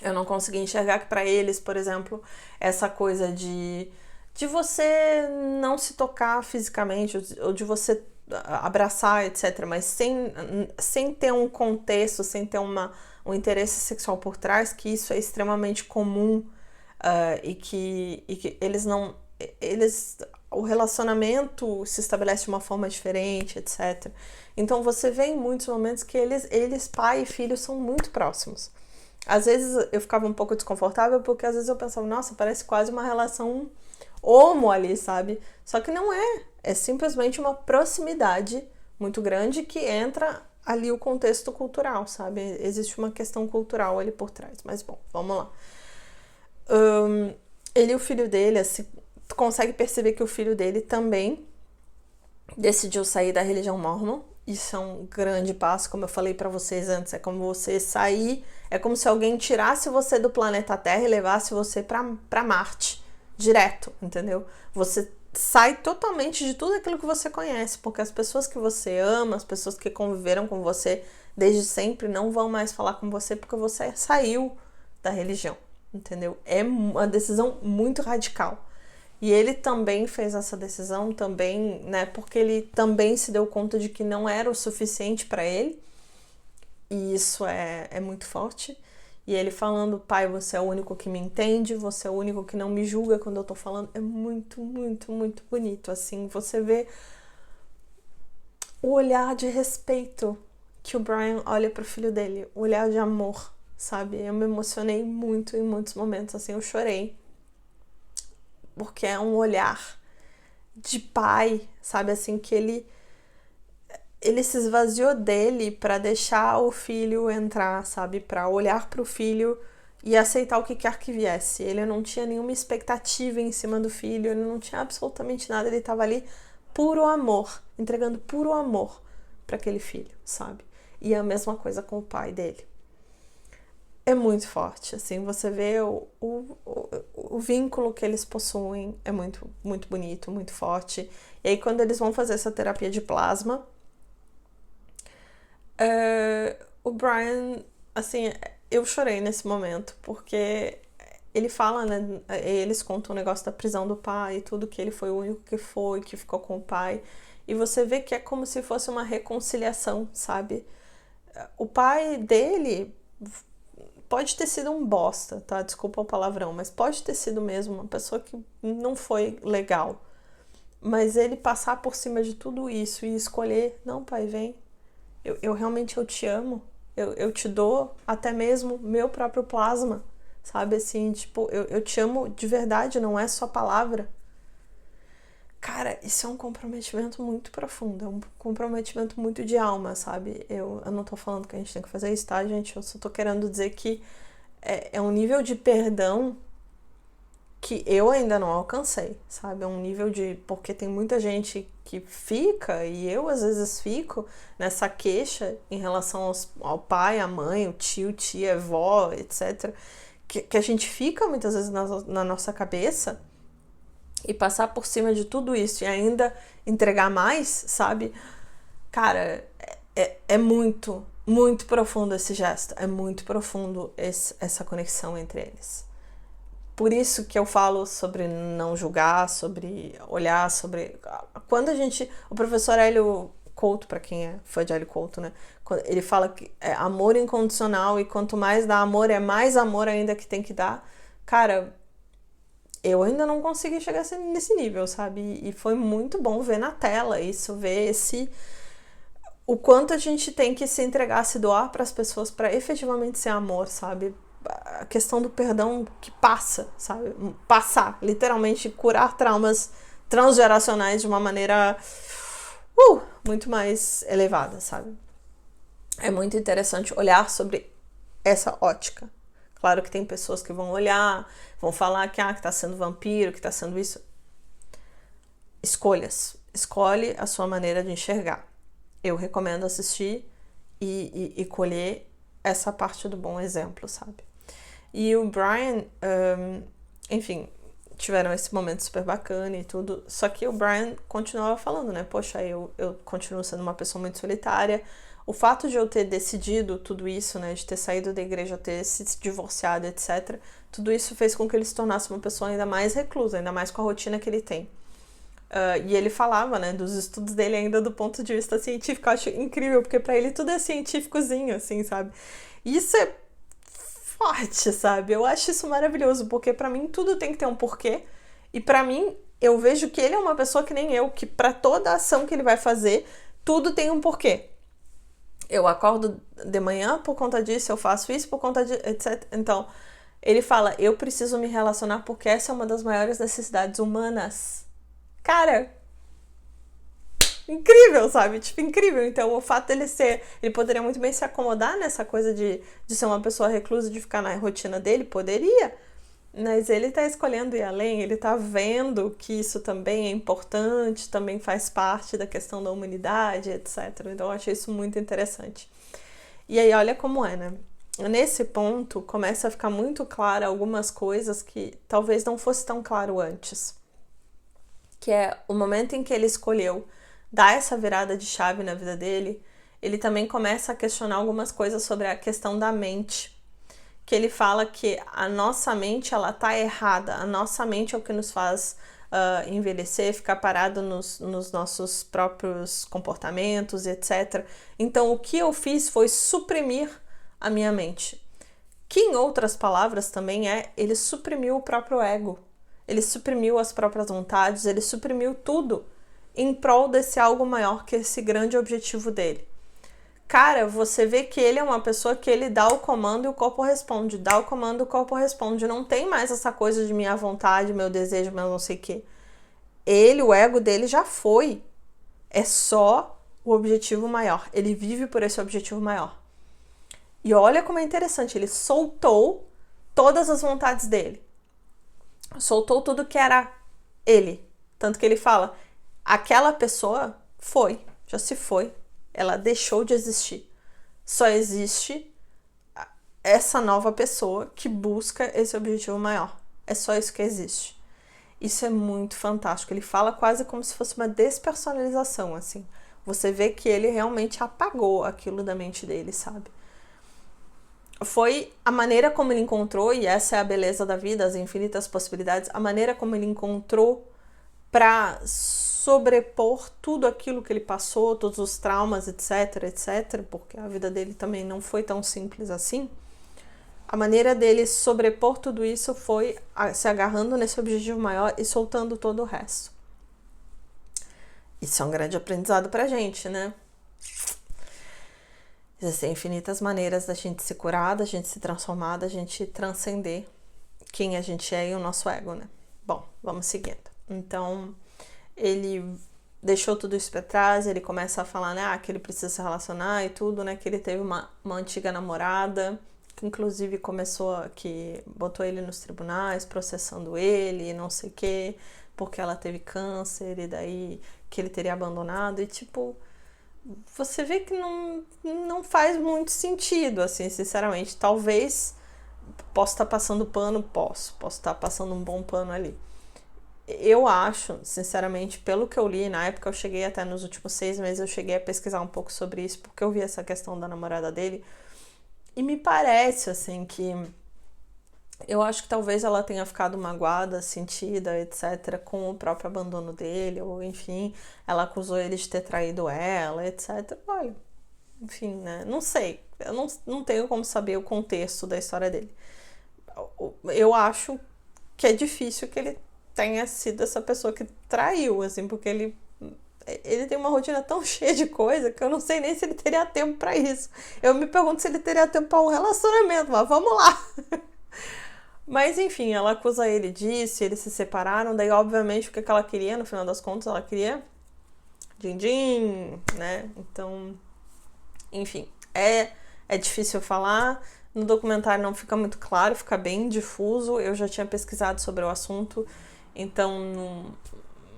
Speaker 1: Eu não conseguia enxergar que para eles, por exemplo, essa coisa de você não se tocar fisicamente, ou de você abraçar, etc., mas sem ter um contexto, sem ter um interesse sexual por trás, que isso é extremamente comum e que eles não... o relacionamento se estabelece de uma forma diferente, etc. Então você vê em muitos momentos que eles, pai e filho, são muito próximos. Às vezes eu ficava um pouco desconfortável porque às vezes eu pensava, nossa, parece quase uma relação homo ali, sabe? Só que não é. É simplesmente uma proximidade muito grande que entra ali o contexto cultural, sabe? Existe uma questão cultural ali por trás. Mas bom, vamos lá. Ele e o filho dele, assim, tu consegue perceber que o filho dele também decidiu sair da religião mormon. Isso é um grande passo, como eu falei pra vocês antes. É como você sair, é como se alguém tirasse você do planeta Terra e levasse você pra Marte, direto, entendeu? Você sai totalmente de tudo aquilo que você conhece, porque as pessoas que você ama, as pessoas que conviveram com você desde sempre não vão mais falar com você porque você saiu da religião, entendeu? É uma decisão muito radical. E ele também fez essa decisão também, né, porque ele também se deu conta de que não era o suficiente para ele. E isso é muito forte. E ele falando, pai, você é o único que me entende, você é o único que não me julga quando eu tô falando. É muito, muito, muito bonito, assim. Você vê o olhar de respeito que o Brian olha pro filho dele. O olhar de amor, sabe? Eu me emocionei muito em muitos momentos, assim, eu chorei. Porque é um olhar de pai, sabe, assim, que ele se esvaziou dele para deixar o filho entrar, sabe, para olhar pro filho e aceitar o que quer que viesse. Ele não tinha nenhuma expectativa em cima do filho, ele não tinha absolutamente nada, ele tava ali puro amor, entregando puro amor para aquele filho, sabe? E a mesma coisa com o pai dele. É muito forte, assim, você vê o vínculo que eles possuem, é muito, muito bonito, muito forte. E aí quando eles vão fazer essa terapia de plasma, o Brian, assim, eu chorei nesse momento, porque ele fala, né, eles contam o negócio da prisão do pai e tudo, que ele foi o único que ficou com o pai, e você vê que é como se fosse uma reconciliação, sabe? O pai dele pode ter sido um bosta, tá? Desculpa o palavrão, mas pode ter sido mesmo uma pessoa que não foi legal. Mas ele passar por cima de tudo isso e escolher, não, pai, vem, eu realmente eu te amo, eu te dou até mesmo meu próprio plasma, sabe? Assim, tipo, eu te amo de verdade, não é só palavra. Cara, isso é um comprometimento muito profundo, é um comprometimento muito de alma, sabe? Eu não tô falando que a gente tem que fazer isso, tá, gente? Eu só tô querendo dizer que é um nível de perdão que eu ainda não alcancei, sabe? É um nível de... Porque tem muita gente que fica, e eu às vezes fico, nessa queixa em relação ao pai, à mãe, o tio, tia, avó, etc. Que a gente fica muitas vezes na nossa cabeça, e passar por cima de tudo isso e ainda entregar mais, sabe? Cara, é muito, muito profundo esse gesto. É muito profundo essa conexão entre eles. Por isso que eu falo sobre não julgar, sobre olhar, sobre... Quando a gente... O professor Hélio Couto, para quem é fã de Hélio Couto, né? Ele fala que é amor incondicional e quanto mais dá amor, é mais amor ainda que tem que dar. Cara, eu ainda não consegui chegar nesse nível, sabe? E foi muito bom ver na tela isso, ver o quanto a gente tem que se entregar, se doar para as pessoas para efetivamente ser amor, sabe? A questão do perdão que passa, sabe? Passar, literalmente curar traumas transgeracionais de uma maneira muito mais elevada, sabe? É muito interessante olhar sobre essa ótica. Claro que tem pessoas que vão olhar, vão falar que tá sendo vampiro, que tá sendo isso. Escolhas. Escolhe a sua maneira de enxergar. Eu recomendo assistir e colher essa parte do bom exemplo, sabe? E o Brian, enfim, tiveram esse momento super bacana e tudo. Só que o Brian continuava falando, né? Poxa, eu continuo sendo uma pessoa muito solitária. O fato de eu ter decidido tudo isso, né, de ter saído da igreja, ter se divorciado, etc., tudo isso fez com que ele se tornasse uma pessoa ainda mais reclusa, ainda mais com a rotina que ele tem. E ele falava, né, dos estudos dele ainda do ponto de vista científico. Eu acho incrível, porque pra ele tudo é científicozinho, assim, sabe? E isso é forte, sabe? Eu acho isso maravilhoso, porque pra mim tudo tem que ter um porquê. E pra mim, eu vejo que ele é uma pessoa que nem eu, que pra toda ação que ele vai fazer, tudo tem um porquê. Eu acordo de manhã por conta disso, eu faço isso por conta de... etc. Então, ele fala, eu preciso me relacionar porque essa é uma das maiores necessidades humanas. Cara, incrível, sabe? Tipo, incrível. Então, o fato dele ser... Ele poderia muito bem se acomodar nessa coisa de ser uma pessoa reclusa, de ficar na rotina dele, poderia. Mas ele tá escolhendo ir além, ele tá vendo que isso também é importante, também faz parte da questão da humanidade, etc. Então eu achei isso muito interessante. E aí olha como é, né? Nesse ponto começa a ficar muito clara algumas coisas que talvez não fosse tão claro antes. Que é o momento em que ele escolheu dar essa virada de chave na vida dele, ele também começa a questionar algumas coisas sobre a questão da mente. Que ele fala que a nossa mente, ela tá errada. A nossa mente é o que nos faz envelhecer, ficar parado nos nossos próprios comportamentos, etc. Então, o que eu fiz foi suprimir a minha mente. Que, em outras palavras, também ele suprimiu o próprio ego. Ele suprimiu as próprias vontades, ele suprimiu tudo em prol desse algo maior, que esse grande objetivo dele. Cara, você vê que ele é uma pessoa que ele dá o comando e o corpo responde. Dá o comando e o corpo responde. Não tem mais essa coisa de minha vontade, meu desejo, meu não sei o quê. O ego dele já foi. É só o objetivo maior. Ele vive por esse objetivo maior. E olha como é interessante. Ele soltou todas as vontades dele. Soltou tudo que era ele. Tanto que ele fala, aquela pessoa já se foi, ela deixou de existir. Só existe essa nova pessoa que busca esse objetivo maior. É só isso que existe. Isso é muito fantástico. Ele fala quase como se fosse uma despersonalização, assim. Você vê que ele realmente apagou aquilo da mente dele, sabe? Foi a maneira como ele encontrou, e essa é a beleza da vida, as infinitas possibilidades, a maneira como ele encontrou para sobrepor tudo aquilo que ele passou, todos os traumas, etc, etc, porque a vida dele também não foi tão simples assim. A maneira dele sobrepor tudo isso foi se agarrando nesse objetivo maior e soltando todo o resto. Isso é um grande aprendizado pra gente, né? Existem infinitas maneiras da gente se curar, da gente se transformar, da gente transcender quem a gente é e o nosso ego, né? Bom, vamos seguindo. Então, ele deixou tudo isso pra trás, ele começa a falar, né, que ele precisa se relacionar e tudo, né, que ele teve uma antiga namorada, que inclusive que botou ele nos tribunais, processando ele, não sei o quê, porque ela teve câncer e daí que ele teria abandonado, e tipo, você vê que não faz muito sentido, assim, sinceramente. Talvez posso estar passando pano, posso estar passando um bom pano ali. Eu acho, sinceramente, pelo que eu li, na época eu cheguei até nos últimos 6 meses, eu cheguei a pesquisar um pouco sobre isso, porque eu vi essa questão da namorada dele, e me parece, assim, que eu acho que talvez ela tenha ficado magoada, sentida, etc., com o próprio abandono dele, ou enfim, ela acusou ele de ter traído ela, etc. Olha, enfim, né? Não sei, eu não tenho como saber o contexto da história dele. Eu acho que é difícil que ele tenha sido essa pessoa que traiu, assim, porque ele tem uma rotina tão cheia de coisa que eu não sei nem se ele teria tempo pra isso. Eu me pergunto se ele teria tempo pra um relacionamento, mas vamos lá. Mas enfim, ela acusa ele disso, eles se separaram, daí obviamente o que ela queria, no final das contas, ela queria din-din, né? Então, enfim, é difícil falar, no documentário não fica muito claro, fica bem difuso, eu já tinha pesquisado sobre o assunto, então,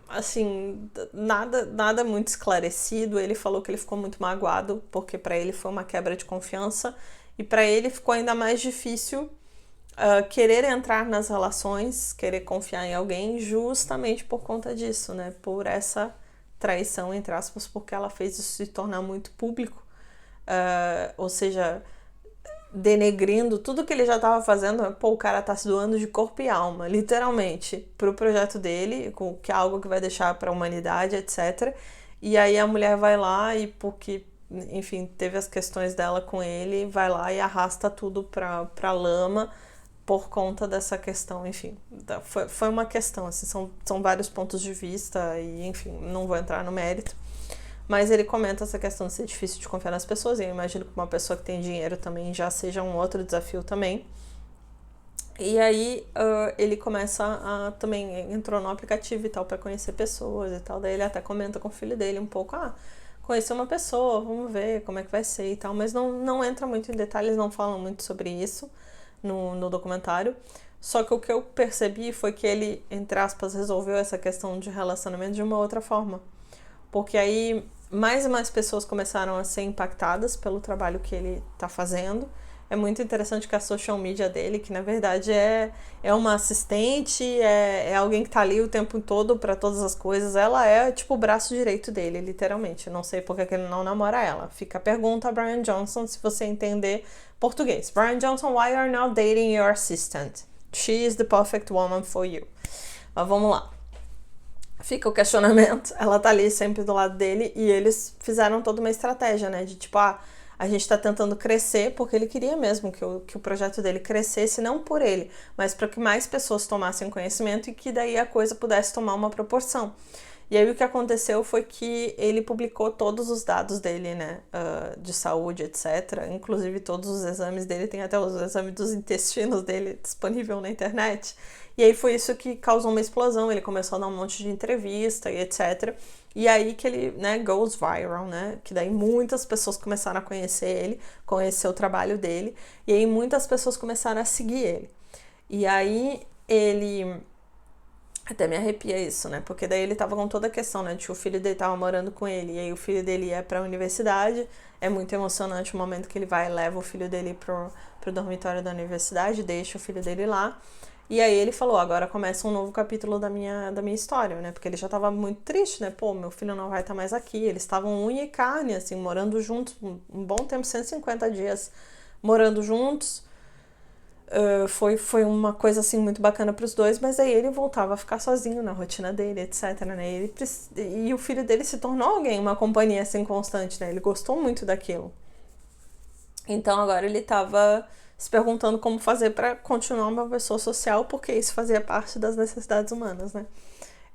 Speaker 1: assim, nada muito esclarecido. Ele falou que ele ficou muito magoado, porque pra ele foi uma quebra de confiança, e pra ele ficou ainda mais difícil querer entrar nas relações, querer confiar em alguém justamente por conta disso, né? Por essa traição, entre aspas, porque ela fez isso se tornar muito público, ou seja, denegrindo tudo que ele já estava fazendo. Pô, o cara tá se doando de corpo e alma, literalmente, pro projeto dele, que é algo que vai deixar pra humanidade, etc. E aí a mulher vai lá e porque, enfim, teve as questões dela com ele, vai lá e arrasta tudo pra lama, por conta dessa questão, enfim, foi uma questão, assim, são vários pontos de vista e, enfim, não vou entrar no mérito, mas ele comenta essa questão de ser difícil de confiar nas pessoas, e eu imagino que uma pessoa que tem dinheiro também já seja um outro desafio também. E aí ele começa também entrou no aplicativo e tal para conhecer pessoas e tal, daí ele até comenta com o filho dele um pouco, conhecer uma pessoa, vamos ver como é que vai ser e tal, mas não entra muito em detalhes, não falam muito sobre isso no documentário. Só que o que eu percebi foi que ele, entre aspas, resolveu essa questão de relacionamento de uma outra forma. Porque aí mais e mais pessoas começaram a ser impactadas pelo trabalho que ele tá fazendo. É muito interessante que a social media dele, que na verdade é uma assistente, é alguém que tá ali o tempo todo para todas as coisas, ela é tipo o braço direito dele, literalmente. Eu não sei porque que ele não namora ela. Fica a pergunta a Brian Johnson, se você entender português. Brian Johnson, why are you now dating your assistant? She is the perfect woman for you. Mas vamos lá. Fica o questionamento, ela tá ali sempre do lado dele, e eles fizeram toda uma estratégia, né, de tipo, a gente tá tentando crescer, porque ele queria mesmo que o projeto dele crescesse, não por ele, mas para que mais pessoas tomassem conhecimento e que daí a coisa pudesse tomar uma proporção. E aí o que aconteceu foi que ele publicou todos os dados dele, né, de saúde, etc. Inclusive todos os exames dele, tem até os exames dos intestinos dele disponível na internet. E aí foi isso que causou uma explosão, ele começou a dar um monte de entrevista e etc. E aí que ele, né, goes viral, né, que daí muitas pessoas começaram a conhecer ele, conhecer o trabalho dele, e aí muitas pessoas começaram a seguir ele. E aí ele Até me arrepia isso, né? Porque daí ele tava com toda a questão, né? De que o filho dele tava morando com ele. E aí o filho dele ia pra universidade. É muito emocionante o momento que ele vai e leva o filho dele pro dormitório da universidade, deixa o filho dele lá. E aí ele falou, agora começa um novo capítulo da minha história, né? Porque ele já tava muito triste, né? Pô, meu filho não vai estar mais aqui. Eles estavam unha e carne, assim, morando juntos um bom tempo, 150 dias morando juntos. Foi uma coisa assim muito bacana para os dois, mas aí ele voltava a ficar sozinho na rotina dele, etc, né? E o filho dele se tornou alguém, uma companhia assim constante, né? Ele gostou muito daquilo. Então agora ele estava se perguntando como fazer para continuar uma pessoa social, porque isso fazia parte das necessidades humanas, né?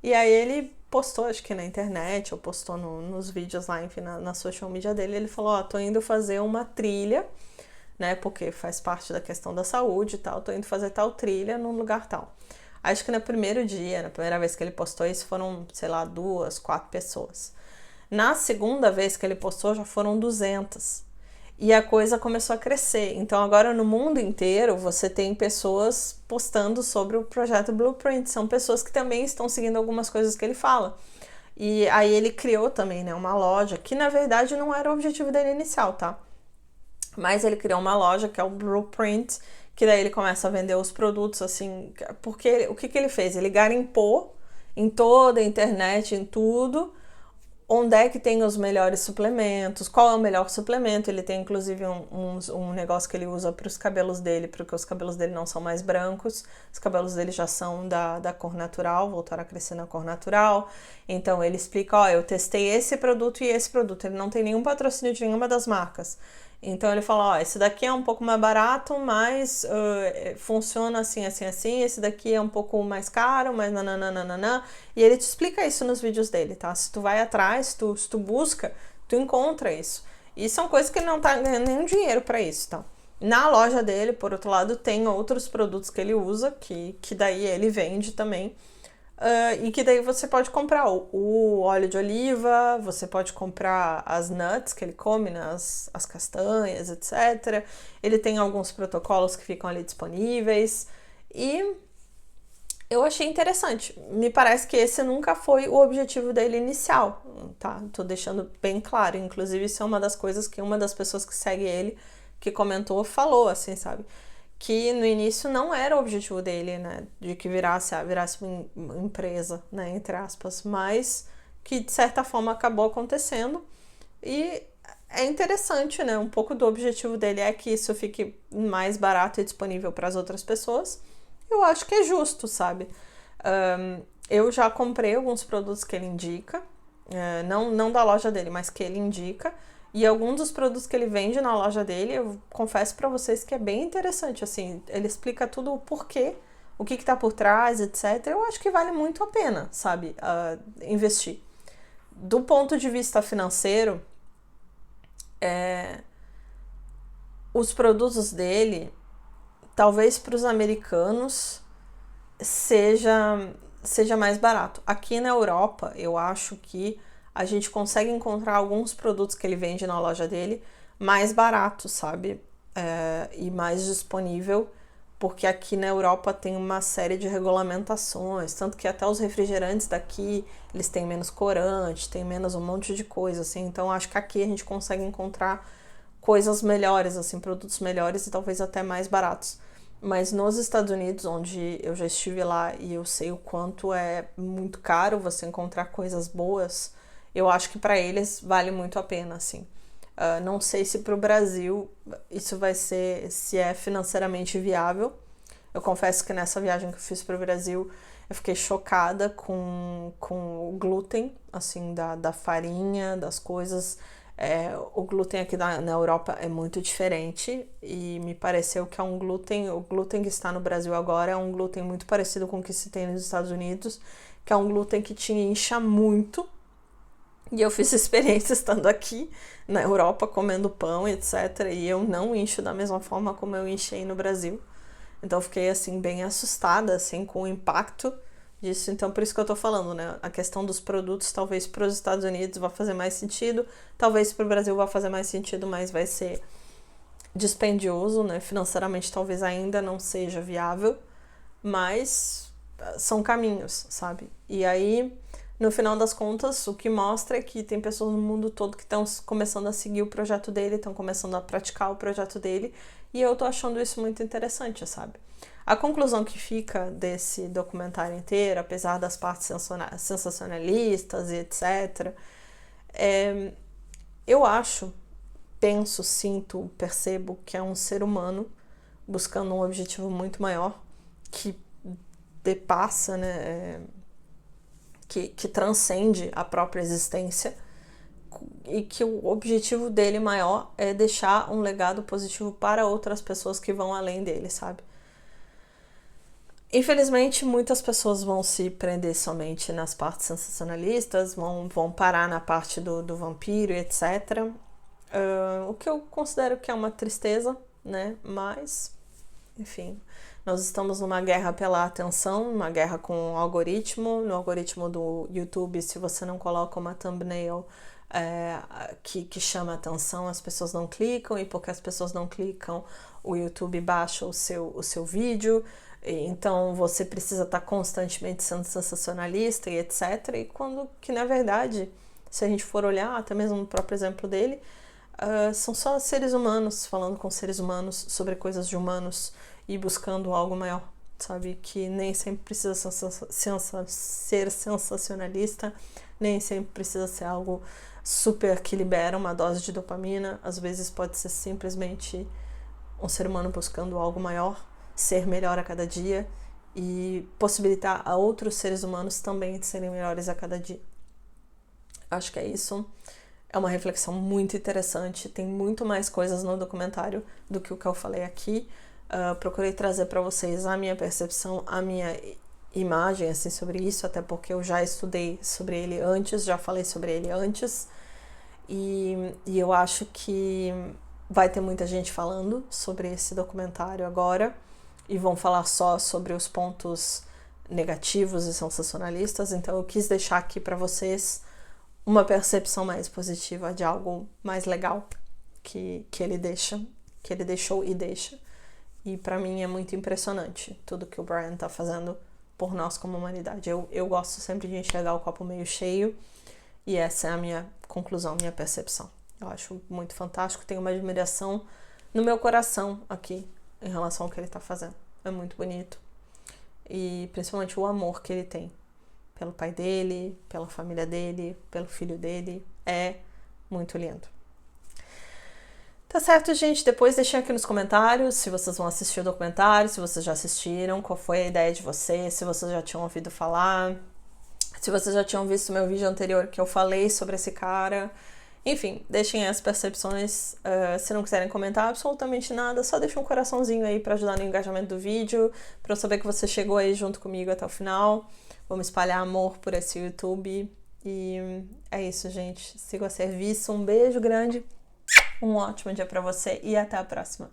Speaker 1: E aí ele postou, acho que na internet, ou postou nos vídeos lá, enfim, na social media dele, ele falou, ó, tô indo fazer uma trilha, né, porque faz parte da questão da saúde e tal, tô indo fazer tal trilha num lugar tal. Acho que no primeiro dia, na primeira vez que ele postou isso, foram, sei lá, 2, 4 pessoas. Na segunda vez que ele postou, já foram 200. E a coisa começou a crescer. Então agora no mundo inteiro você tem pessoas postando sobre o projeto Blueprint. São pessoas que também estão seguindo algumas coisas que ele fala. E aí ele criou também, né, uma loja, que na verdade não era o objetivo dele inicial, tá? Mas ele criou uma loja que é o Blueprint, que daí ele começa a vender os produtos, assim, porque o que ele fez? Ele garimpou em toda a internet, em tudo, onde é que tem os melhores suplementos, qual é o melhor suplemento. Ele tem inclusive um negócio que ele usa para os cabelos dele, porque os cabelos dele não são mais brancos, os cabelos dele já são da cor natural, voltaram a crescer na cor natural. Então ele explica, ó, eu testei esse produto e esse produto, ele não tem nenhum patrocínio de nenhuma das marcas. Então ele fala, ó, esse daqui é um pouco mais barato, mas funciona assim, assim, assim. Esse daqui é um pouco mais caro, mas nananana. E ele te explica isso nos vídeos dele, tá? Se tu vai atrás, se tu busca, tu encontra isso. E são coisas que ele não tá ganhando nenhum dinheiro pra isso, tá? Na loja dele, por outro lado, tem outros produtos que ele usa, que daí ele vende também. E que daí você pode comprar o óleo de oliva, você pode comprar as nuts que ele come, né, as castanhas, etc. Ele tem alguns protocolos que ficam ali disponíveis. E eu achei interessante. Me parece que esse nunca foi o objetivo dele inicial, tá? Tô deixando bem claro. Inclusive, isso é uma das coisas que uma das pessoas que segue ele, que comentou, falou, assim, sabe? Que no início não era o objetivo dele, né, de que virasse uma empresa, né, entre aspas, mas que de certa forma acabou acontecendo. E é interessante, né, um pouco do objetivo dele é que isso fique mais barato e disponível para as outras pessoas. Eu acho que é justo, sabe? Eu já comprei alguns produtos que ele indica, não da loja dele, mas que ele indica. E alguns dos produtos que ele vende na loja dele, eu confesso pra vocês que é bem interessante, assim, ele explica tudo o porquê, o que tá por trás, etc. Eu acho que vale muito a pena, sabe, investir. Do ponto de vista financeiro, os produtos dele, talvez para os americanos, seja mais barato. Aqui na Europa, eu acho que a gente consegue encontrar alguns produtos que ele vende na loja dele mais baratos, sabe? E mais disponível, porque aqui na Europa tem uma série de regulamentações, tanto que até os refrigerantes daqui, eles têm menos corante, tem menos um monte de coisa, assim. Então, acho que aqui a gente consegue encontrar coisas melhores, assim, produtos melhores e talvez até mais baratos. Mas nos Estados Unidos, onde eu já estive lá e eu sei o quanto é muito caro você encontrar coisas boas, eu acho que para eles vale muito a pena, assim. Não sei se para o Brasil isso vai ser, se é financeiramente viável. Eu confesso que nessa viagem que eu fiz para o Brasil, eu fiquei chocada com o glúten, assim, da farinha, das coisas. O glúten aqui na Europa é muito diferente e me pareceu que o glúten que está no Brasil agora é um glúten muito parecido com o que se tem nos Estados Unidos, que é um glúten que te incha muito. E eu fiz experiência estando aqui na Europa, comendo pão, etc. E eu não incho da mesma forma como eu enchei no Brasil. Então eu fiquei, assim, bem assustada, assim, com o impacto disso. Então por isso que eu tô falando, né? A questão dos produtos, talvez para os Estados Unidos vai fazer mais sentido, talvez para o Brasil vai fazer mais sentido, mas vai ser dispendioso, né? Financeiramente talvez ainda não seja viável, mas são caminhos, sabe? E aí, no final das contas, o que mostra é que tem pessoas no mundo todo que estão começando a seguir o projeto dele, estão começando a praticar o projeto dele, e eu tô achando isso muito interessante, sabe? A conclusão que fica desse documentário inteiro, apesar das partes sensacionalistas e etc., eu acho, penso, sinto, percebo que é um ser humano buscando um objetivo muito maior, que depassa, né, que transcende a própria existência, e que o objetivo dele maior é deixar um legado positivo para outras pessoas que vão além dele, sabe? Infelizmente, muitas pessoas vão se prender somente nas partes sensacionalistas, vão parar na parte do vampiro e etc. O que eu considero que é uma tristeza, né? Mas, enfim, nós estamos numa guerra pela atenção, uma guerra com o algoritmo. No algoritmo do YouTube, se você não coloca uma thumbnail que chama atenção, as pessoas não clicam, e porque as pessoas não clicam, o YouTube baixa o seu vídeo. Então você precisa estar constantemente sendo sensacionalista e etc. E quando que, na verdade, se a gente for olhar, até mesmo no próprio exemplo dele, são só seres humanos falando com seres humanos sobre coisas de humanos e buscando algo maior, sabe? Que nem sempre precisa ser sensacionalista, nem sempre precisa ser algo super que libera uma dose de dopamina. Às vezes pode ser simplesmente um ser humano buscando algo maior, ser melhor a cada dia e possibilitar a outros seres humanos também de serem melhores a cada dia. Acho que é isso. É uma reflexão muito interessante. Tem muito mais coisas no documentário do que o que eu falei aqui. Procurei trazer para vocês a minha percepção, a minha imagem assim, sobre isso, até porque eu já estudei sobre ele antes, já falei sobre ele antes. E eu acho que vai ter muita gente falando sobre esse documentário agora, e vão falar só sobre os pontos negativos e sensacionalistas. Então eu quis deixar aqui para vocês uma percepção mais positiva de algo mais legal que ele deixou e deixa. E para mim é muito impressionante tudo que o Brian tá fazendo por nós como humanidade. Eu gosto sempre de enxergar o copo meio cheio, e essa é a minha conclusão, minha percepção. Eu acho muito fantástico, tenho uma admiração no meu coração aqui em relação ao que ele tá fazendo. É muito bonito. E principalmente o amor que ele tem pelo pai dele, pela família dele, pelo filho dele. É muito lindo. Tá certo, gente? Depois deixem aqui nos comentários se vocês vão assistir o documentário, se vocês já assistiram, qual foi a ideia de vocês, se vocês já tinham ouvido falar, se vocês já tinham visto meu vídeo anterior que eu falei sobre esse cara. Enfim, deixem as percepções. Se não quiserem comentar absolutamente nada, só deixem um coraçãozinho aí para ajudar no engajamento do vídeo, para eu saber que você chegou aí junto comigo até o final. Vamos espalhar amor por esse YouTube. E é isso, gente. Sigo a serviço. Um beijo grande, um ótimo dia para você e até a próxima.